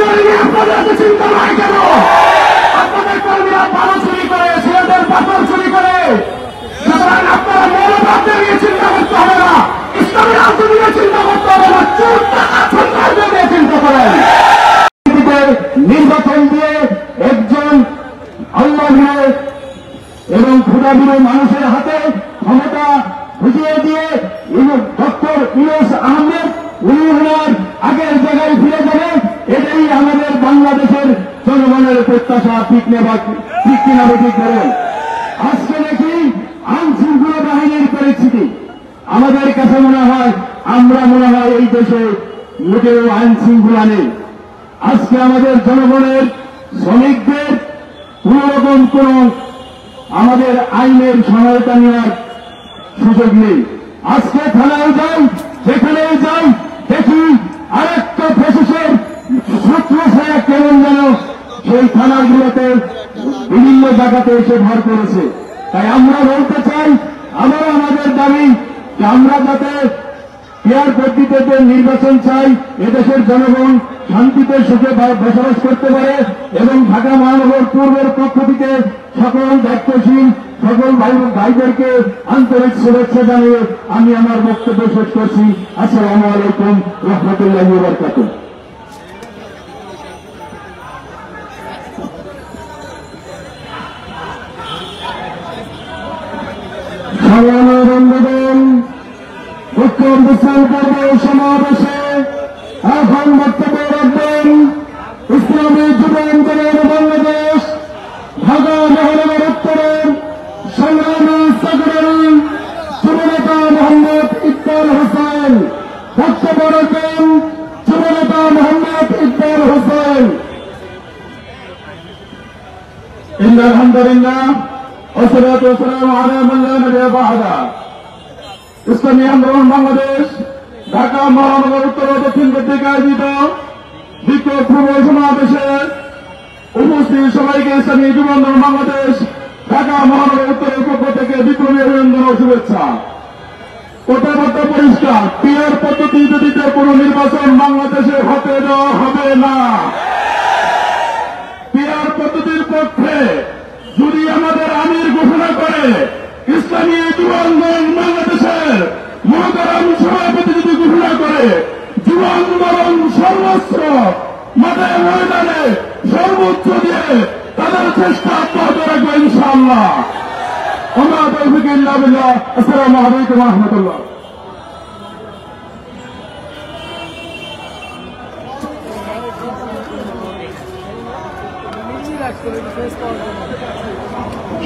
আপনাদের চিন্তা নাই কেন? আপনাদের কর্মীরা বালু চুরি করে, ছেলেদের পাথর চুরি করে। সুতরাং আপনারা মৌলবাদদের নিয়ে চিন্তা করতে হবে না, ইসলামী রাজনীতি নিয়ে চিন্তা করতে হবে না, চোর টাকা সন্ত্রাসদের নিয়ে চিন্তা করেন। নির্বাচন দিয়ে একজন আল্লাহ এবং ক্ষুধাবিরো মানুষের হাতে ক্ষমতা বুঝিয়ে দিয়ে ডক্টর ইউনূস আহমেদ উনি ওনার আগের জায়গায় ফিরে যাবে, এটাই আমাদের বাংলাদেশের জনগণের প্রত্যাশা। ঠিক কিনা ঠিক করেন। আজকে নাকি আইন শৃঙ্খলা বাহিনীর পরিস্থিতি আমাদের কাছে মনে হয়, আমরা মনে হয় এই দেশে মোটেও আইন শৃঙ্খলা নেই। আজকে আমাদের জনগণের শ্রমিকদের কোন রকম কোন আমাদের আইনের সহায়তা নেওয়ার সুযোগ নেই। আজকে থানায় যাই, যেখানেই যাই দেখি আরেকটা ফেসিসের ছত্রছায়া কেমন যেন সেই থানাগুলোতে বিভিন্ন জায়গাতে এসে ভর করেছে। তাই আমরা বলতে চাই, আবার আমাদের দাবি যে আমরা যাতে পেয়ার পদ্ধতিতে নির্বাচন চাই, এদেশের জনগণ শান্তিতে সুখে বসবাস করতে পারে এবং ঢাকা মহানগর পূর্বের পক্ষ থেকে সকল দায়িত্বশীল সকল ভাইদেরকে আন্তরিক শুভেচ্ছা জানিয়ে আমি আমার বক্তব্য শেষ করছি। আসসালামু আলাইকুম রহমতুল্লাহি ওয়া বারাকাতুহু। সংগ্রামী বন্ধুগণ, উত্তর বিশ্রাম পর্ব সমাবেশে এখন বক্তব্য রাখবেন ইসলামী যুব আন্দোলন বাংলাদেশ ঢাকা মহানগর উত্তরের সংগ্রামী সেক্রেটারি যুবনেতা মোহাম্মদ ইকবাল হোসেন। বক্তব্য রাখবেন যুবনেতা মোহাম্মদ ইকবাল হোসেন। আলহামদুলিল্লাহ والصلاة والسلام على من لا نبي بعده। ইসলামী আন্দোলন বাংলাদেশ ঢাকা মহানগর উত্তর ও দক্ষিণ কর্তৃক আয়োজিত বিক্ষোভ পূর্ব সমাবেশে উপস্থিত সবাইকে ইসলামী যুব আন্দোলন বাংলাদেশ ঢাকা মহানগর উত্তরের পক্ষ থেকে বিপ্লবী অভিনন্দন ও শুভেচ্ছা। কথাবার্তা পরিষ্কার, পিয়ার পদ্ধতিতে কোন নির্বাচন বাংলাদেশে হতে দেওয়া হবে না। পিয়ার পদ্ধতির পক্ষে যদি আমাদের আমির ঘোষণা করে, ইসলামী যুব আন্দোলন বাংলাদেশের মহতারাম সভাপতি যদি ঘোষণা করে, যুব আন্দোলন সর্বস্ব মাঠে ময়দানে সর্বোচ্চ দিয়ে তাদের চেষ্টা অব্যাহত রাখবে ইনশাআল্লাহ। ওমা তৌফিক ইল্লা বিল্লাহ। আসসালামু আলাইকুম ওয়া রাহমাতুল্লাহ।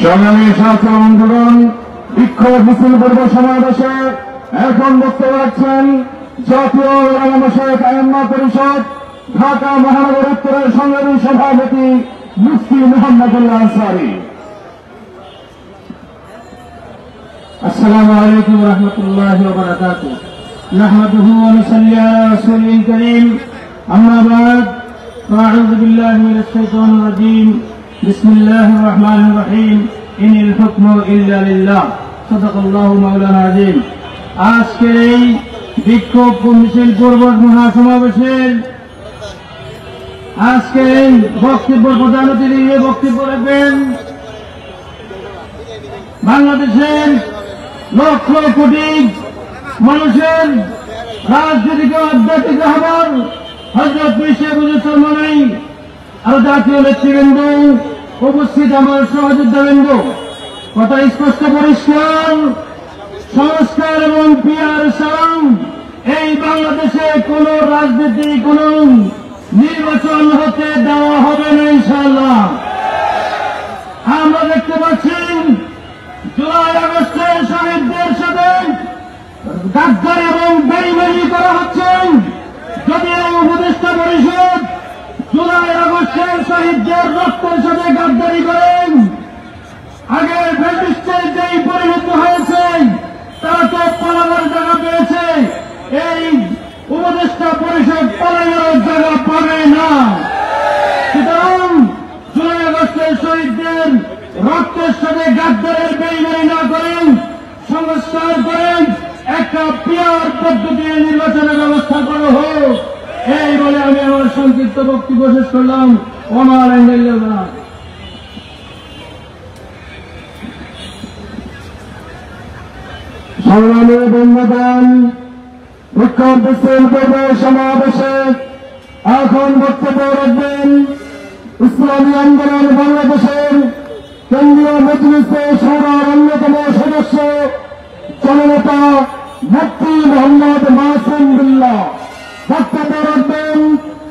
সংগ্রামী ছাত্র বন্ধুগণ, বিক্ষোভ মিছিল পূর্ব সমাবেশে এখন বক্তব্য রাখছেন জাতীয় উলামা মাশায়েখ আইম্মা পরিষদ ঢাকা মহানগর উত্তরের সংগ্রামী সভাপতি মুফতি মুহাম্মদুল্লাহ আনসারী। আসসালামু আলাইকুম ওয়া রাহমাতুল্লাহি ওয়া বারাকাতুহু। নাহমাদুহু ওয়া নুসাল্লি আলা রাসূলিল কারীম। আম্মা বা'দ। আউযু বিল্লাহি মিনাশ শাইতানির রাজীম। বিসমিল্লাহির রহমানির রহিম। ইনিল হুকমু ইল্লা লিল্লাহ। সাদাকাল্লাহু মাওলানা আযীম। আজকের এই বিক্ষোভ মিছিল পূর্ব মহাসমাবেশের আজকের এই বক্তব্য প্রধান অতিথি বক্তব্য রাখবেন বাংলাদেশের লক্ষ কোটি মানুষের রাজনৈতিক আধ্যাত্মিক রাহবার হযরত পীর সাহেবুল সালমানী আর জাতীয় নেতৃবৃন্দ, উপস্থিত আমার সহযোদ্ধাবৃন্দ। কথা স্পষ্ট পরিষ্কার, সংস্কার এবং পিয়ার সালাম এই বাংলাদেশে কোন রাজনীতি কোন নির্বাচন হতে দেওয়া হবে না ইনশাআল্লাহ। আমরা দেখতে পাচ্ছি জুলাই আগস্টের শহীদদের সাথে গাদ্দারি এবং বেইমানি করা হচ্ছে। যদিও উপদেষ্টা পরিষদ জুলাই আগস্টের শহীদদের রক্তের সাথে গাদ্দারি করেন, আগের ফ্যাসিস্টের যেই পরিণত হয়েছে তারা তো পালাবার জায়গা পেয়েছে, এই উপদেষ্টা পরিষদ পালানোর জায়গা পাবে না। সুতরাং জুলাই আগস্টের শহীদদের রক্তের সাথে গাদ্দারের বেইমানি না করেন, সংস্কার করেন, একটা পিয়ার পদ্ধতি নির্বাচনের ব্যবস্থা করা হোক, এই বলে আমি আমার সংক্ষিপ্ত বক্তব্য শেষ করলাম। ওমা আলাইনা সংগ্রামী বন্ধুগণ, বিক্ষোভ মিছিল পূর্ব সমাবেশে এখন বক্তব্য রাখবেন ইসলামী আন্দোলন বাংলাদেশের কেন্দ্রীয় মজলিসে শুরার অন্যতম সদস্য জননেতা মুফতি মোহাম্মদ মাসুম বিল্লাহ। বক্তব্য রাখবেন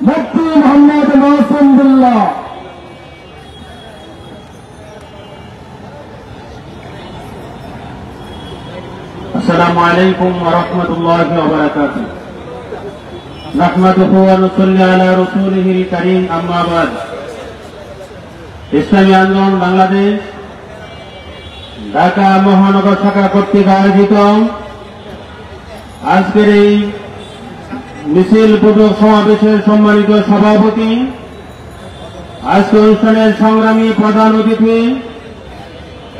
মুফতি মোহাম্মদ মাসুম বিল্লাহ। السلام عليكم ورحمة الله وبركاته نحمده ونصلي على رسوله الكريم أما بعد ইসলামী আন্দোলন বাংলাদেশ ঢাকা মহানগর শাখা কর্তৃক আয়োজিত আজকের এই মিছিল পূর্বক সমাবেশের সম্মানিত সভাপতি, আজকে অনুষ্ঠানের সংগ্রামী প্রধান অতিথি,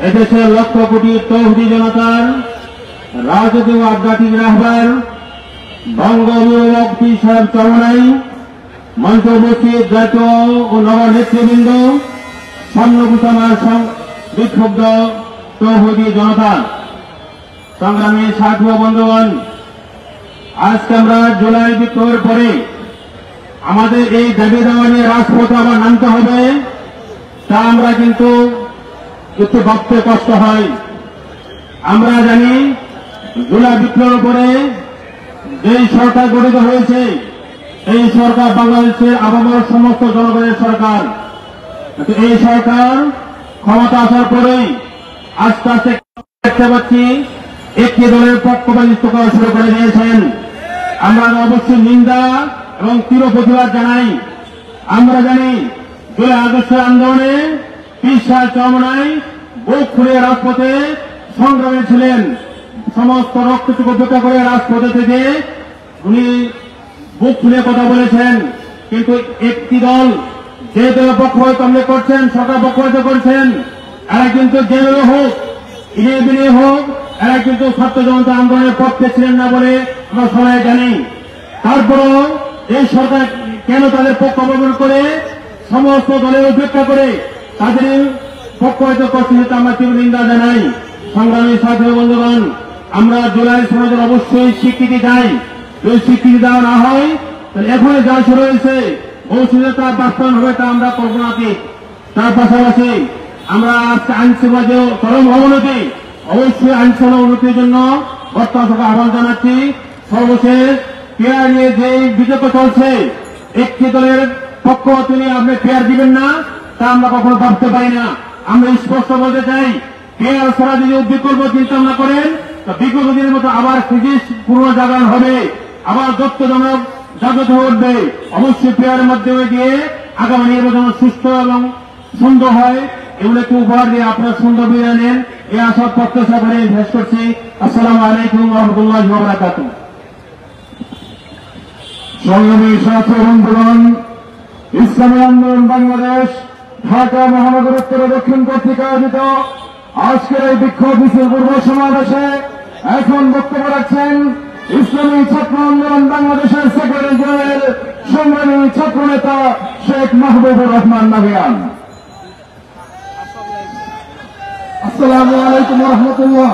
এদেশের লক্ষ কোটি তৌহিদি জনতার রাজনৈতিক ও আধ্যাত্মিক রাহবার বঙ্গবন্ধু মুফতি সাহেব চরমনাই, মঞ্চ উপস্থিত জাতীয় ও নব নেতৃবৃন্দ, স্বর্ণভূষণার বিক্ষুব্ধ তৌহিদি জনতা, সংগ্রামী সাথী ও বন্ধুগণ, আজকে আমরা জুলাই বিপ্লবের পরে আমাদের এই দাবি দাওয়া নিয়ে রাজপথে আবার নামতে হবে, তা আমরা কিন্তু একটু ভাবতে কষ্ট হয়। আমরা জানি জুলাই বিপ্লবের পরে যেই সরকার গঠিত হয়েছে, এই সরকার বাংলাদেশের আবহাওয়ার সমস্ত জনগণের সরকার। এই সরকার ক্ষমতা আসার পরেই আস্তে আস্তে দেখতে পাচ্ছি একটি দলের পক্ষপাতিত্ব করা শুরু করে দিয়েছেন। আমরা অবশ্যই নিন্দা এবং তীব্র প্রতিবাদ জানাই। আমরা জানি জুলাই আগস্টের আন্দোলনে পীর সাহেব চরমনাই বুক খুলে রাজপথে সংগ্রামে ছিলেন। সমস্ত রক্তটুকু উপেক্ষা করে রাজপথে থেকে উনি বুক খুলে কথা বলেছেন। কিন্তু একটি দল যে দলের পক্ষপাতিত্ব করছেন, সরকার পক্ষপাতিত্ব করছেন, এরা কিন্তু যেভাবে হোক ইনে বিনে হোক এরা কিন্তু ছাত্র জনতা আন্দোলনের পক্ষে ছিলেন না বলে আমরা সবাই জানি। তারপরও এই সরকার কেন তাদের পক্ষ অবলম্বন করে সমস্ত দলের উপেক্ষা করে তাদের পক্ষপাতিত্ব করছে, সেটা আমরা তীব্র নিন্দা জানাই। সংগ্রামী সাথী বন্ধুগণ, আমরা জুলাই সনদের অবশ্যই স্বীকৃতি চাই। যদি স্বীকৃতি দেওয়া না হয় তাহলে এখনই যা শুরু হয়েছে ভবিষ্যতে তা বাস্তবায়ন হবে, তা আমরা কল্পনাতীত। তার পাশাপাশি আমরা আজকে আইনশৃঙ্খলা যে চরম অবনতি, অবশ্যই আইনশৃঙ্খলা উন্নতির জন্য বর্তমান সরকার আহ্বান জানাচ্ছি। সর্বশেষ পেয়ার নিয়ে যে বিতর্ক চলছে, একটি দলের পক্ষপাত নিয়ে আপনি পেয়ার দিবেন না, তা আমরা কখনো ভাবতে পারি না। আমরা স্পষ্ট বলতে চাই, পেয়ার ছাড়া যদি বিকল্প চিন্তা ভাবনা করেন, বিগত দিনের মতো আবার ক্রিসিস পুনর্জাগরণ হবে, আবার দত্তজনক জাগ্রত হয়ে উঠবে। অবশ্যই পেয়ারের মাধ্যমে দিয়ে আগামী নির্বাচন সুস্থ এবং সুন্দর হয়, এগুলোকে উপহার দিয়ে আপনার সুন্দর বিদায় নেন, এই আশা প্রত্যাশা করে শেষ করছি। আসসালামু আলাইকুম রহমতুল্লাহি ওয়া বারাকাতুহু। সংগ্রামী সাথী বন্ধুগণ, ইসলামী আন্দোলন বাংলাদেশ ঢাকা মহানগর উত্তর দক্ষিণ কর্তৃক আয়োজিত আজকের এই বিক্ষোভ মিছিল পূর্ব সমাবেশে এখন বক্তব্য রাখছেন ইসলামী ছাত্র আন্দোলন বাংলাদেশের সেক্রেটারি জেনারেল সংগ্রামী ছাত্র নেতা শেখ মাহবুবুর রহমান নাভিয়ান। আসসালামু আলাইকুম রহমতুল্লাহ।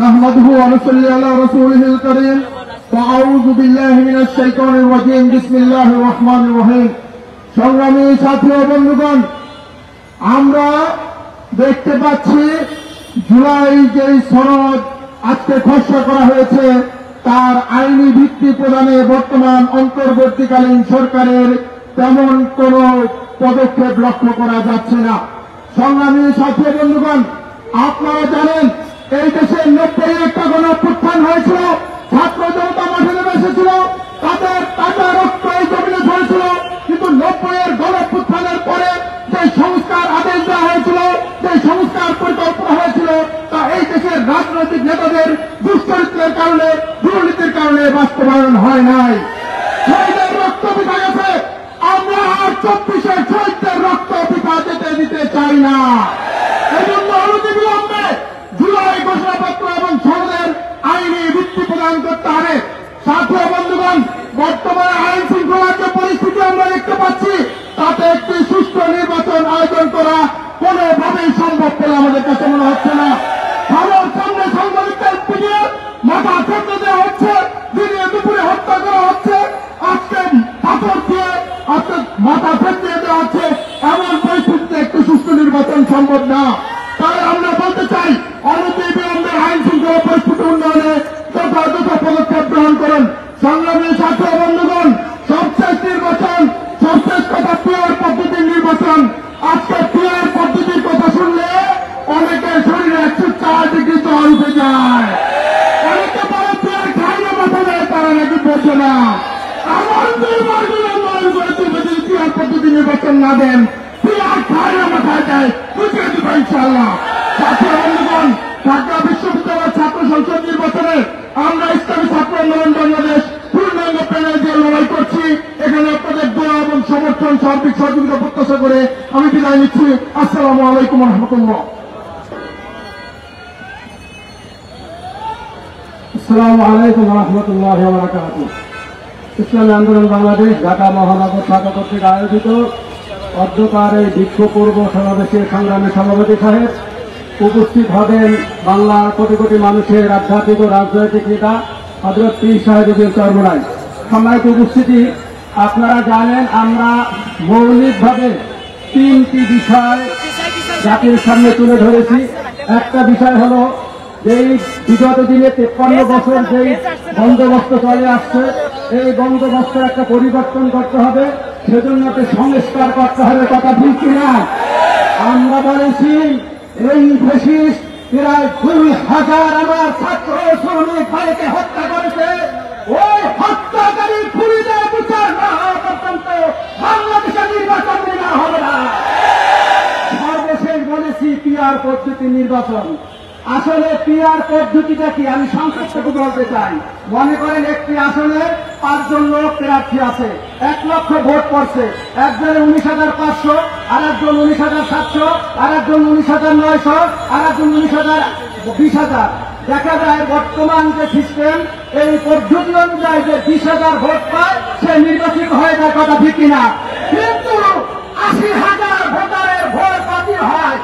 নাহমাদুহু ওয়া নুসাল্লি আলা রাসূলিহিল কারীম। আউযু বিল্লাহি মিনাশ শাইতানির রাজীম। বিসমিল্লাহির রহমানির রহিম। সংগ্রামী সাথী ও বন্ধুগণ, আমরা দেখতে পাচ্ছি জুলাই যেই সনদ আজকে খসড়া করা হয়েছে তার আইনি ভিত্তি প্রদানে বর্তমান অন্তর্বর্তীকালীন সরকারের তেমন কোন পদক্ষেপ লক্ষ্য করা যাচ্ছে না। সংগ্রামী সাথী ও বন্ধুগণ, আপনারা জানেন এই দেশে 90 একটা গণঅভ্যুত্থান হয়েছিল, ছাত্র জনতা মাঠে নেমে এসেছিল, তাদের টাকা রক্ত এই জমিনে ঝরেছিল। কিন্তু 90-এর গণঅভ্যুত্থানের পরে যে সংস্কার আদেশ দেওয়া হয়েছিল, যে সংস্কার পরিকল্পনা হয়েছিল, তা এই দেশের রাজনৈতিক নেতাদের দুশ্চরিত্রের কারণে, দুর্নীতির কারণে বাস্তবায়ন হয় নাই। শহীদের রক্ত পিতা গেছে, আমরা আর 24-এর শহীদদের রক্ত পিতা যেতে দিতে চাই না। এই জন্য অনতিবিলম্বে জুলাই ঘোষণাপত্র এবং সনদের আইনি ভিত্তি প্রদান করতে হবে। সাথী ও বন্ধুগণ, বর্তমানে আইন শৃঙ্খলার যে পরিস্থিতি আমরা দেখতে পাচ্ছি তাতে একটি সুষ্ঠু নির্বাচন আয়োজন করা কোনোভাবেই সম্ভব বলে আমাদের কাছে মনে হচ্ছে না। আমার সামনে সাংবাদিকদের পিটিয়ে মাথা ফেটে দেওয়া হচ্ছে, দিনে দুপুরে হত্যা করা হচ্ছে, আজকে পাথর দিয়ে আজকে মাথা ফেটে দেওয়া হচ্ছে। এমন পরিস্থিতিতে একটি সুষ্ঠু নির্বাচন সম্ভব না। তাই আমরা বলতে চাই, অনতিবিলম্বে আইন শৃঙ্খলা পরিস্থিতি উন্নয়নে যথাযথ পদক্ষেপ গ্রহণ করেন। সংগ্রামী ছাত্র বন্ধুগণ, সবশেষ নির্বাচন, সবশেষ কথা পিয়ার পদ্ধতির নির্বাচন। আজকে পিয়ার পদ্ধতির কথা শুনলে অনেকের শরীরে 104 ডিগ্রি জ্বর উঠে যায়। অনেকে বলে পিয়ার খাইয়ে মাথা দেয়, তারা নাকি বোঝে না। আমার পিয়ার পদ্ধতি নির্বাচন না দেন, পিয়ার খাইয়ে মাথায় দেয়, বুঝিয়ে দিব ইনশাআল্লাহ। ছাত্র বন্ধুগণ, ঢাকা বিশ্ববিদ্যালয় ছাত্র সংসদ নির্বাচনে আমরা ইসলামী ছাত্র আন্দোলন বাংলাদেশ পূর্ণাঙ্গ প্যানেল দিয়ে লড়াই করছি। এখানে আপনাদের দোয়া এবং সমর্থন সার্বিক সহযোগিতা প্রত্যাশা করে আমি বিদায় নিচ্ছি। আসসালামু আলাইকুম রহমতুল্লাহ। আসসালামু আলাইকুম রহমতুল্লাহি ওয়া বারাকাতুহু। ইসলামী আন্দোলন বাংলাদেশ ঢাকা মহানগর শাখা কর্তৃক আয়োজিত অধ্যকার এই বিক্ষোভ পূর্ব সমাবেশের সংগ্রামী সভাপতি সাহেব, উপস্থিত হবেন বাংলার কোটি কোটি মানুষের আধ্যাত্মিক ও রাজনৈতিক নেতা হযরত পীর সাহেব চরমোনাই। সম্মানিত উপস্থিতি, আপনারা জানেন আমরা মৌলিকভাবে 3টি বিষয় জাতির সামনে তুলে ধরেছি। একটা বিষয় হলো যেই বিগত দিনে 53 বছর যেই বন্দোবস্ত চলে আসছে, এই বন্দোবস্তের একটা পরিবর্তন করতে হবে, সেজন্য একটা সংস্কার করতে হবে। কথা ঠিক কিনা? আমরা বলেছি এই ফ্যাসিস্ট প্রায় 2000 আমার ছাত্র শ্রমিক ভাইকে হত্যা করেছে। ওই হত্যাকারী খুনিদের বিচার না হওয়া পর্যন্ত বাংলাদেশের নির্বাচন না হবে না। সর্বশেষ বলেছি পিআর পদ্ধতি নির্বাচন। আসলে পিআর পদ্ধতিটা কি আমি সংক্ষেপে বলতে চাই। মনে করেন একটি আসনে 5 জন লোক প্রার্থী আছে, 1 লক্ষ ভোট পড়ছে, একজনের 19,500, আর একজন 19,700, আর একজন 19,900, আর একজন 20,000। দেখা যায় বর্তমান যে সিস্টেম, এই পদ্ধতি অনুযায়ী যে 20,000 ভোট পায় সে নির্বাচিত হয়ে যায়। কথা ঠিক কিনা? কিন্তু 80,000 ভোটারের ভোট বাতিল হয়,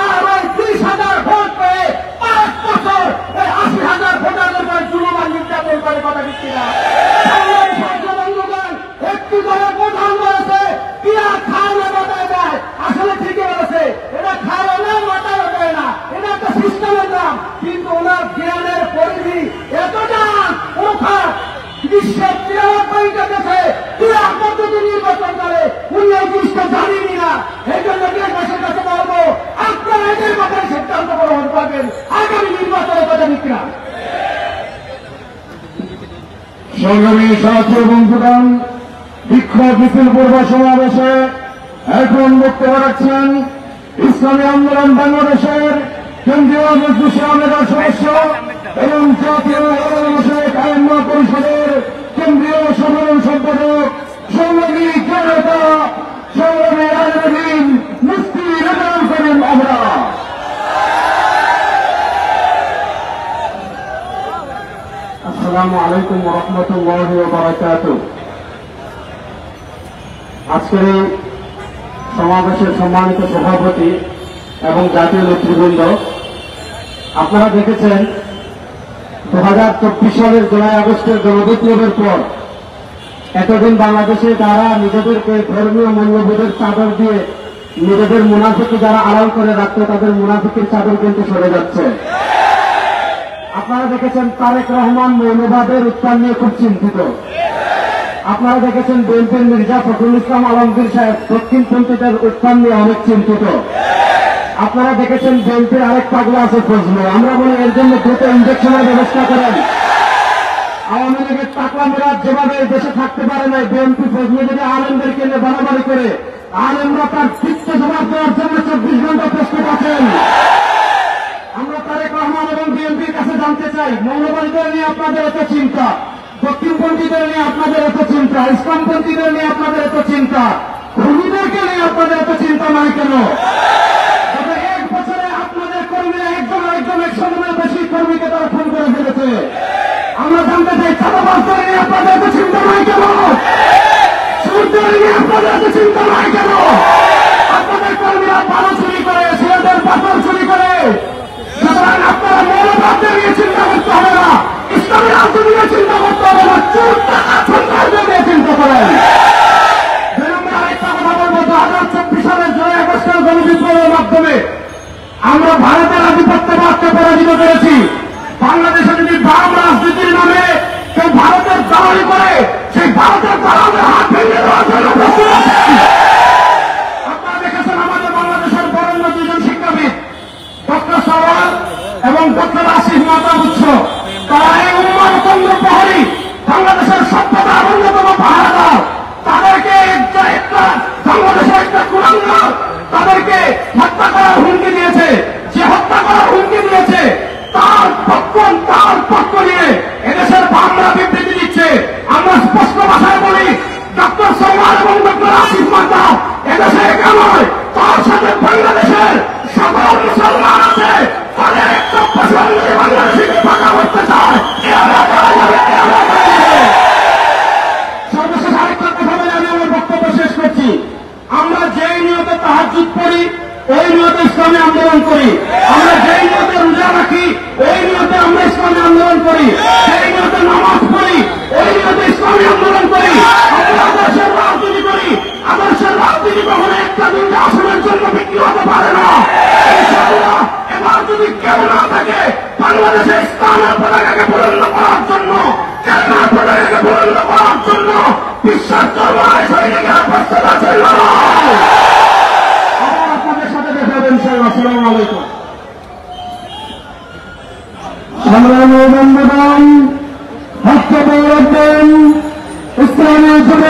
আর ওই 20,000 ভোট পেয়ে 5 বছর এই 80,000 ভোটারের উপর জুলুম নির্যাতন করে। কথা ঠিক কিনা? একটি দলের প্রধান বলেছে পিয়া খাওয়া মাথায় দেয়, আসলে ঠিকই বলেছে, এটা খাওয়া না মাথায় দেয় না, এটা একটা সিস্টেমের নাম। কিন্তু ওনার জ্ঞানের পরিধি এতটা প্রখার, বিশ্বের 93টা দেশে পিয়া পদ্ধতি নির্বাচন করে, উনি এই জিনিসটা জানেনি না। এই জন্য দেশের কাছে বলবো, আপনারা এদের ব্যাপারে সিদ্ধান্ত গ্রহণ করবেন আগামী নির্বাচনের। কথা ঠিক কিনা? সংগ্রামী ছাত্র বন্ধুগণ, বিক্ষোভ মিছিল পূর্ব সমাবেশে এখন বক্তব্য রাখছেন ইসলামী আন্দোলন বাংলাদেশের কেন্দ্রীয় মজলিস আহমেদের সদস্য এবং জাতীয় আইন পরিষদের কেন্দ্রীয় সাধারণ সম্পাদক সংগ্রামী জনতা সংগ্রামী আইনবিদ মুফতি রেজাউল করিম আমরা। আসসালামু আলাইকুম ওয়া রাহমাতুল্লাহি ওয়া বারাকাতুহু। আজকের এই সমাবেশের সম্মানিত সভাপতি এবং জাতীয় নেতৃবৃন্দ, আপনারা দেখেছেন 2024 সালের জুলাই আগস্টের গণবিপ্লবের পর এতদিন বাংলাদেশে যারা নিজেদেরকে ধর্মীয় মূল্যবোধের চাদর দিয়ে নিজেদের মুনাফিকি যারা আড়াল করে রাখতো, তাদের মুনাফিকের চাদর কিন্তু সরে যাচ্ছে। আপনারা দেখেছেন তারেক রহমান মৌলবাদের উত্থান নিয়ে খুব চিন্তিত। আপনারা দেখেছেন বিএনপির মির্জা ফখরুল ইসলাম আলমগীর সাহেব দক্ষিণপন্থীদের উত্থান নিয়ে অনেক চিন্তিত। আপনারা দেখেছেন বিএনপির আরেক পাগলা আছে ফজলু। আমরা বলি এর জন্য দ্রুত ইনজেকশনের ব্যবস্থা করেন। আওয়ামী লীগের টাকা মেরাজ যেভাবে দেশে থাকতে পারে না, বিএনপি ফজলু যদি আলেমদেরকে নিয়ে বাড়াবাড়ি করে, আলেমরা তার চিত্ত জবাব দেওয়ার জন্য 24 ঘন্টা প্রস্তুত আছেন। আমরা তারেক রহমান এবং বিএনপির কাছে জানতে চাই, মৌলবাদীদের নিয়ে আপনাদের এত চিন্তা, দক্ষিণপন্থীদের নিয়ে আপনাদের এত চিন্তা, ইসলামপন্থীদের নিয়ে আপনাদের এত চিন্তা, খুনিদেরকে নিয়ে আপনাদের এত চিন্তা নাই কেন? গত 1 বছরে আপনাদের কর্মীরা একজন আরেকজন 100 বেশি কর্মীকে তারা খুন করে ফেলেছে। আমরা জানতে চাই চাঁদাবাজদের নিয়ে আপনাদের এত চিন্তা নাই কেন? সুরদের নিয়ে আপনাদের স্পষ্ট ভাষায় বলি, ডক্টর সাইমন এবং ডক্টর আসিফ মাতা এদেশে একা নয়, তার সাথে বাংলাদেশের সকল মুসলমান আছে। তাদের একটা পছন্দ বাংলাদেশকে ফাঁকা করতে চায়। সর্বশেষ আরেকটা কথা বলে আমি আমার বক্তব্য শেষ করছি। আমরা যেই নিয়তে তাহাজ্জুদ পড়ি, ওই নিয়তে ইসলামী আন্দোলন করি। আমরা যেই নিয়তে রোজা রাখি, ওই নিয়তে আমরা ইসলামী আন্দোলন করি। যেই নিয়তে নামাজ পড়ি, ওই নিয়তে ইসলামী আন্দোলন করি। আমরা আদর্শের রাজনীতি করি। আদর্শের রাজনীতি কখনো একটা দুইটা আসনের জন্য বিক্রি হতে পারে না। ইনশাআল্লাহ এবার যদি কেউ না থাকে বাংলাদেশে ইসলামের পতাকাকে বুলন্দ করার জন্য, কেন্দ্রের পতাকাকে বুলন্দ করার জন্য বিশ্বাস দরবারে সৈনিকেরা প্রস্তুত আছে। আপনাদের সাথে দেখা হবে ইনশাআল্লাহ। আসসালামু আলাইকুম। সংগ্রামী বন্ধুগণ, বক্তব্য রাখবেন ইসলামী যুব